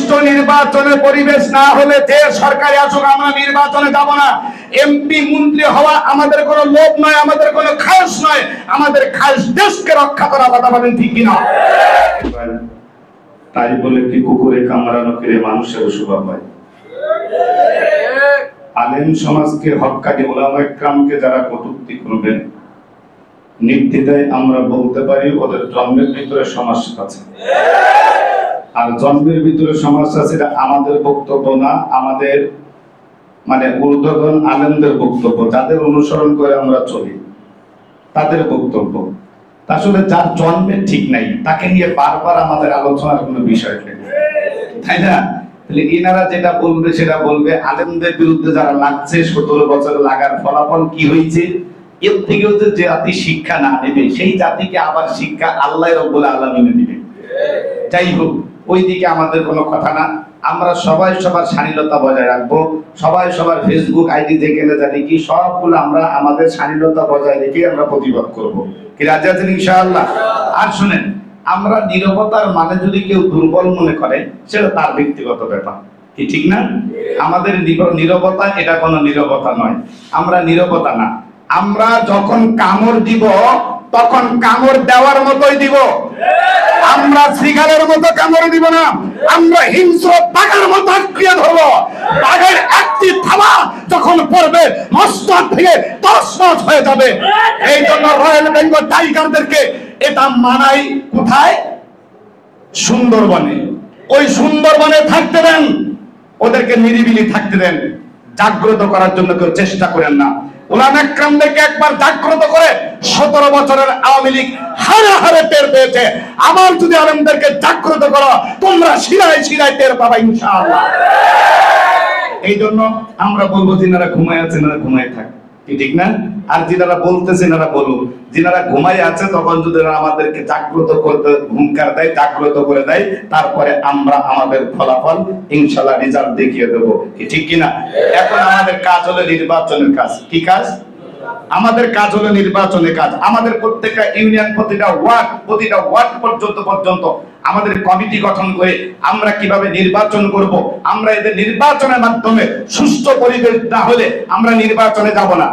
সুষ্ঠু নির্বাচনের পরিবেশ না হলে যে সরকারি আসুক আমরা নির্বাচনে যাব না। এমপি মন্ত্রী হওয়া আমাদের কোনো লোভ নয়, আমাদের কোনো খায়স নয়, আমাদের খায়স দেশকে রক্ষা করা। কথা বলেন ঠিক কিনা? তাই বলে কি কুকুরে কামড়ানো ফিরে মানুষের স্বভাব হয়? আলেম সমাজকে হক্কানি উলামায়ে কেরামকে যারা কটূক্তি করবেন, নির্দ্বিধায় আমরা বলতে পারি ওদের জন্মের ভিতরে সমস্যা আছে। আর জন্মের ভিতরে সমস্যা আছে, এটা আমাদের বক্তব্য না, আমাদের মানে ঊর্ধ্বতন আলেমদের বক্তব্য, যাদের অনুসরণ করে আমরা চলি তাদের বক্তব্য। আসলে যার জন্মের ঠিক নাই তাকে নিয়ে বারবার আমাদের আলোচনার কোনো বিষয় নেই, তাই না? তাহলে এনারা যেটা বলবে সেটা বলবে। আলেমদের বিরুদ্ধে যারা লাগছে 17 বছর লাগার ফলাফল কি হয়েছে? এর থেকেও যে জাতি শিক্ষা না নেবে সেই জাতিকে আবার শিক্ষা আল্লাহ রাব্বুল আলামিন দিবে। যাই হোক, ওই দিকে আমাদের কোনো কথা না। আমরা সবাই সবার শালীনতা বজায় রাখবো, সবাই সবার ফেসবুক আইডি যেখানে জানি কি সবগুলো আমরা আমাদের শালীনতা বজায় রেখে আমরা প্রতিবাদ করব। কি রাজি আছেন ইনশাআল্লাহ? আর শুনেন, আমরা নীরবতার মানে যদি কেউ দুর্বল মনে করে সেটা তার ব্যক্তিগত ব্যাপার, কি ঠিক না? আমাদের নীরবতা এটা কোনো নীরবতা নয়, আমরা নীরবতা না। আমরা যখন কামড় দিব তখন কামড় দেওয়ার মতোই দিব, আমরা শৃগালের মতো কামড় দিব না, আমরা হিংস্র বাঘের মতো আঁকড়িয়ে ধরবো। বাঘের একটি থাবা যখন পড়বে মস্তক থেকে তছনছ হয়ে যাবে। এই জন্য রয়্যাল বেঙ্গল টাইগারদেরকে এটা মানাই কোথায়? সুন্দরবনে। ওই সুন্দরবনে থাকতে দেন, ওদেরকে নিরিবিলি থাকতে দেন, জাগ্রত করার জন্য কেউ চেষ্টা করেন না। উলামায়ে কেরামদেরকে একবার জাগ্রত করে 17 বছরের আওয়ামী লীগ হারে হারে টের পেয়েছে। আবার যদি আলেমদেরকে জাগ্রত করো তোমরা শিরায় শিরায় টের পাবা ইনশাআল্লাহ। এই জন্য আমরা বলবো যিনারা ঘুমায় আছেন এরা ঘুমায় থাক, ঠিক না? আর যিনারা বলতেছেন এরা বলুন। যিনারা ঘুমায় আছে তখন যদি আমাদেরকে জাগ্রত করতে হুঙ্কার দেয়, জাগ্রত করে দেয়, তারপরে আমরা আমাদের ফলাফল ইনশাআল্লাহ রেজাল্ট দেখিয়ে দেবো, ঠিক কিনা? এখন আমাদের কাজ হলো নির্বাচনের কাজ। কি কাজ? আমাদের কাজ হলো নির্বাচনের কাজ। আমাদের প্রত্যেকটা ইউনিয়ন, প্রতিটা ওয়ার্ড পর্যন্ত আমাদের কমিটি গঠন করে আমরা কিভাবে নির্বাচন করব, আমরা এদের নির্বাচনের মাধ্যমে সুষ্ঠু পরিবেশ না হলে আমরা নির্বাচনে যাব না।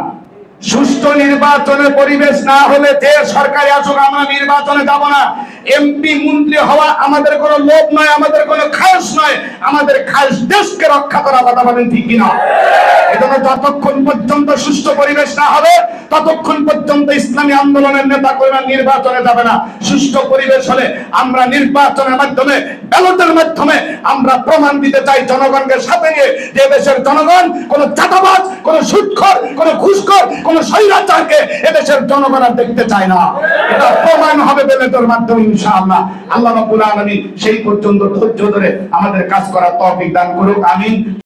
সুষ্ঠু নির্বাচনের পরিবেশ না হলে যে সরকারি আসুক আমরা নির্বাচনে যাব না। এমপি মন্ত্রী হওয়া আমাদের কোনো লোভ নয়, আমাদের কোনো খায়স নয়, আমাদের খায়স দেশকে রক্ষা করা। কথা বলেন ঠিক কিনা? এজন্য যতক্ষণ পর্যন্ত সুষ্ঠু পরিবেশ না হবে ততক্ষণ পর্যন্ত ইসলামী আন্দোলনের নেতা কর্মীরা নির্বাচনে যাবে না। সুষ্ঠু পরিবেশ হলে আমরা নির্বাচনের মাধ্যমে, ব্যালটের মাধ্যমে আমরা প্রমাণ দিতে চাই জনগণকে সাথে নিয়ে যে দেশের জনগণ কোন চাঁদাবাজ, কোন সুদখোর, কোন ঘুষখোর, কোন স্বৈরাচারকে এদেশের জনগণ আর দেখতে চায় না। এটা প্রমাণ হবে ব্যালটের মাধ্যমে ইনশাআল্লাহ। আল্লাহ রাব্বুল আলামিন সেই পর্যন্ত ধৈর্য ধরে আমাদের কাজ করার তৌফিক দান করুক, আমিন।